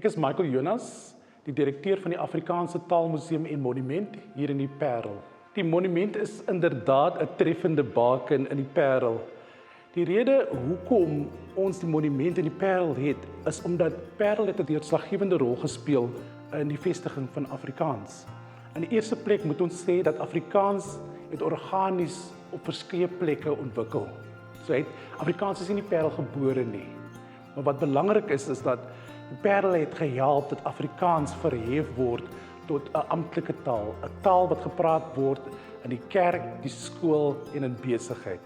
Ek is Michael Jonas, die direkteur van die Afrikaanse Taalmuseum en Monument hier in die Parel. Die monument is inderdaad 'n treffende baken in die Parel. Die rede hoekom ons die monument in die Parel het, is omdat Parel het 'n deurslaggewende rol gespeel in die vestiging van Afrikaans. In die eerste plek moet ons sê dat Afrikaans het organies op verskeie plekke ontwikkel. Afrikaans is nie in die Parel gebore nie. Maar wat belangrik is dat die Parel het gehelp dat Afrikaans verhef word tot 'n amptelike taal, 'n taal wat gepraat word in die kerk, die skool en in besigheid.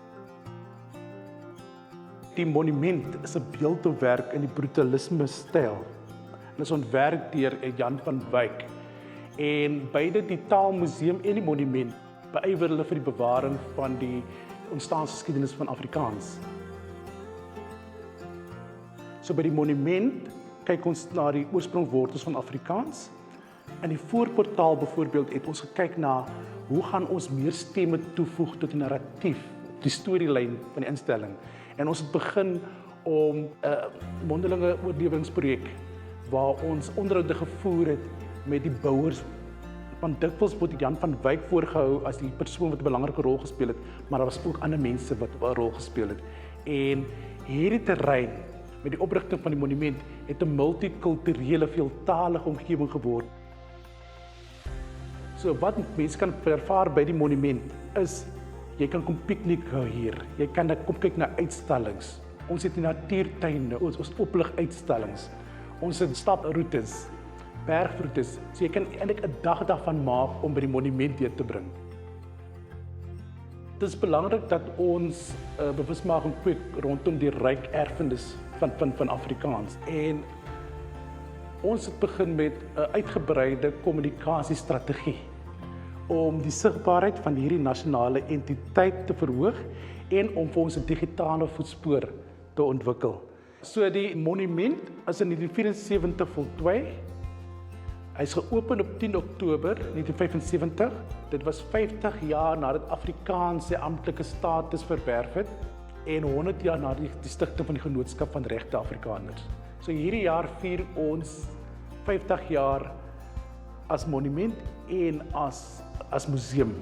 Die monument is 'n beeldhouwerk in die brutalisme styl. Dit is ontwerp deur Jan van Wyk. En beide die Taalmuseum en die monument beywer hulle vir die bewaring van die ontstaansgeskiedenis van Afrikaans. So by die monument kyk ons na die oorsprongwortels van Afrikaans. In die voorportaal byvoorbeeld het ons gekyk na hoe gaan ons meer stemme toevoeg tot die narratief, die storielyn van die instelling. En ons het begin om 'n mondelinge oorlewingsprojek waar ons onderhoude gevoer het met die bouers. Want dikwels word Jan van Wyk voorgehou as die persoon wat 'n belangrike rol gespeel het, maar daar was ook ander mense wat 'n rol gespeel het. En hierdie terrein met die oprigting van die monument het 'n multikulturele, veeltalige omgewing geword. So wat mense kan ervaar by die monument is, jy kan kom piknik hou hier, jy kan kom kyk na uitstallings. Ons het die natuurtuine, ons oplig uitstallings, ons het staproetes, bergroetes, so jy kan eintlik 'n dag daarvan maak om by die monument deur te bring. Dit is belangrik dat ons bewusmaking kweek rondom die ryk erfenis van Afrikaans. En ons het begin met 'n uitgebreide kommunikasiestrategie om die sigbaarheid van hierdie nasionale entiteit te verhoog en om vir ons 'n digitale voetspoor te ontwikkel. So die monument is in 1974 voltooi. Hy is geopen op 10 Oktober 1975. Dit was 50 jaar nadat Afrikaans sy amptelike status verwerf het en 100 jaar na die stigting van die Genootskap van Regte Afrikaners. So hierdie jaar vier ons 50 jaar as monument en as museum.